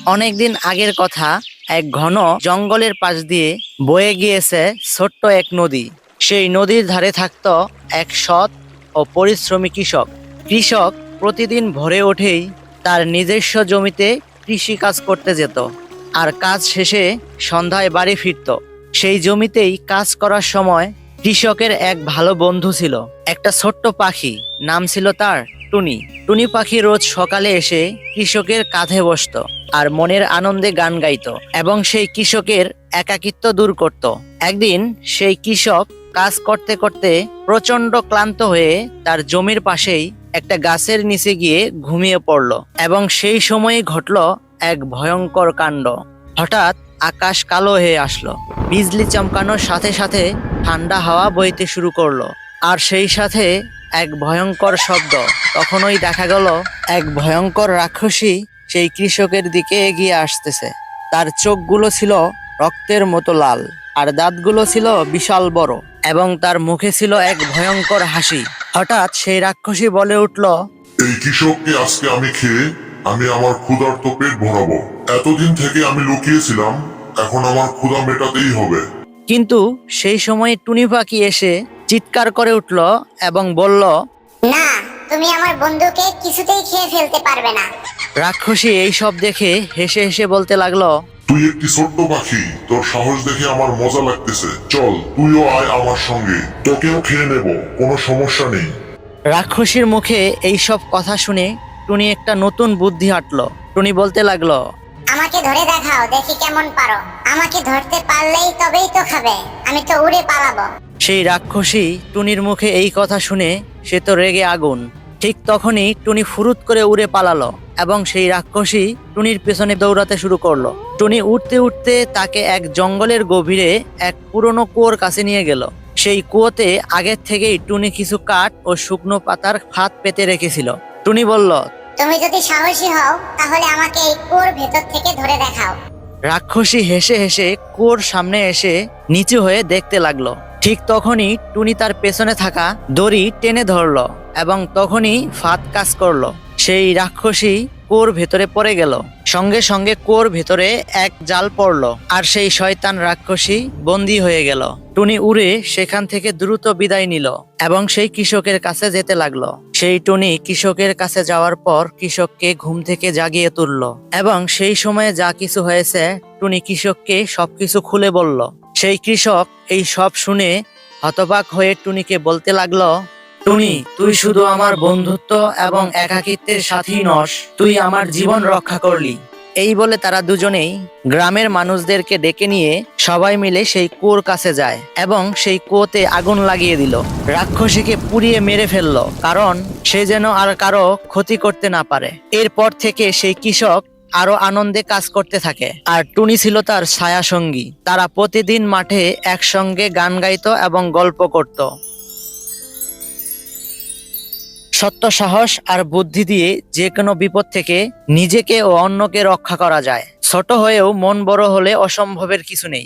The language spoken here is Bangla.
অনেকদিন আগের কথা। এক ঘন জঙ্গলের পাশ দিয়ে বয়ে গিয়েছে ছোট্ট এক নদী। সেই নদীর ধারে থাকত এক সৎ ও পরিশ্রমী কৃষক। কৃষক প্রতিদিন ভোরে উঠেই তার নিজস্ব জমিতে কৃষি কাজ করতে যেত, আর কাজ শেষে সন্ধ্যায় বাড়ি ফিরত। সেই জমিতেই কাজ করার সময় কৃষকের এক ভালো বন্ধু ছিল, একটা ছোট্ট পাখি। নাম ছিল তার টুনি। টুনি পাখি রোজ সকালে এসে কৃষকের কাঁধে বসতো আর মনের আনন্দে গান গাইতো এবং সেই কৃষকের একাকিত্ব দূর করত। একদিন সেই কৃষক কাজ করতে করতে প্রচন্ড ক্লান্ত হয়ে তার জমির পাশেই একটা গাছের নিচে গিয়ে ঘুমিয়ে পড়ল এবং সেই সময় ঘটল এক ভয়ঙ্কর কাণ্ড। হঠাৎ আকাশ কালো হয়ে আসলো, বিজলি চমকানোর সাথে সাথে ঠান্ডা হাওয়া বইতে শুরু করলো, আর সেই সাথে এক ভয়ঙ্কর শব্দ। তখনই দেখা গেল এক ভয়ঙ্কর রাক্ষসী সেই কৃষকের দিকে এগিয়ে আসতেছে। তার চোখগুলো ছিল রক্তের মতো লাল, আর দাঁতগুলো ছিল বিশাল বড়, এবং তার মুখে ছিল এক ভয়ঙ্কর হাসি। হঠাৎ সেই রাক্ষসী বলে উঠল, এই কৃষককে আজকে আমি খেয়ে আমি আমার ক্ষুধার্ত পেট ভরাবো। এতদিন থেকে আমি লুকিয়েছিলাম, এখন আমার ক্ষুধা মেটাতেই হবে। কিন্তু সেই সময় টুনি পাখি এসে চিৎকার করে উঠল এবং বলল, না, তুমি আমার বন্ধুকে কিছুতেই খেয়ে ফেলতে পারবে না। রাক্ষসী এই সব দেখে হেসে হেসে বলতে লাগলো, তুই একটি ছোট্ট পাখি, তোর সাহস দেখে আমার মজা লাগতেছে। চল, তুইও আয় আমার সঙ্গে, তোকেও খেয়ে নেব, কোনো সমস্যা নেই। রাক্ষসীর মুখে এই সব কথা শুনে টুনি একটা নতুন বুদ্ধি আঁটলো। টুনি বলতে লাগলো, আমাকে ধরে দেখাও, দেখি কেমন পারো। আমাকে ধরতে পারলেই তবেই তো খাবে, আমি তো উড়ে পালাবো। সেই রাক্ষসী টুনির মুখে এই কথা শুনে সে তো রেগে আগুন। ঠিক তখনই টুনি ফুরুত করে উড়ে পালালো এবং সেই রাক্ষসী টুনির পেছনে দৌড়াতে শুরু করলো। টুনি উঠতে উঠতে তাকে এক জঙ্গলের গভীরে এক পুরনো কুয়োর কাছে নিয়ে গেল। সেই কুয়োতে আগের থেকেই টুনি কিছু কাঠ ও শুকনো পাতার ফাঁদ পেতে রেখেছিল। টুনি বলল, তুমি যদি সাহসী হও তাহলে আমাকে এই কুয়োর ভেতর থেকে ধরে দেখাও। রাক্ষসী হেসে হেসে কুয়োর সামনে এসে নিচু হয়ে দেখতে লাগলো। ঠিক তখনই টুনি তার পেছনে থাকা দড়ি টেনে ধরলো এবং তখনই ফাঁদ কাজ করলো। সেই রাক্ষসী কুয়োর ভেতরে পড়ে গেল। সঙ্গে সঙ্গে কুয়োর ভেতরে এক জাল পড়লো, আর সেই শয়তান রাক্ষসী বন্দী হয়ে গেল। টুনি উড়ে সেখান থেকে দ্রুত বিদায় নিল এবং সেই কৃষকের কাছে যেতে লাগলো। সেই টুনি কৃষকের কাছে যাওয়ার পর কৃষককে ঘুম থেকে জাগিয়ে তুললো এবং সেই সময়ে যা কিছু হয়েছে টুনি কৃষককে সবকিছু খুলে বলল। সেই কৃষক এই সব শুনে হতবাক হয়ে টুনিকে বলতে লাগলো, টুনি, তুই শুধু আমার বন্ধুত্ব এবং একাকিত্বের সাথী নস, তুই আমার জীবন রক্ষা করলি। এই বলে তারা দুজনেই গ্রামের মানুষদেরকে ডেকে নিয়ে সবাই মিলে সেই কুয়োর কাছে যায় এবং সেই কুয়োতে আগুন লাগিয়ে দিল। রাক্ষসীকে পুড়িয়ে মেরে ফেললো, কারণ সে যেন আর কারো ক্ষতি করতে না পারে। এরপর থেকে সেই কৃষক আরো আনন্দে কাজ করতে থাকে, আর টুনি ছিল তার ছায়া সঙ্গী। তারা প্রতিদিন মাঠে একসঙ্গে গান গাইতো এবং গল্প করত। সত্য, সাহস আর বুদ্ধি দিয়ে যে কোনো বিপদ থেকে নিজেকে ও অন্যকে রক্ষা করা যায়। ছোট হয়েও মন বড় হলে অসম্ভবের কিছু নেই।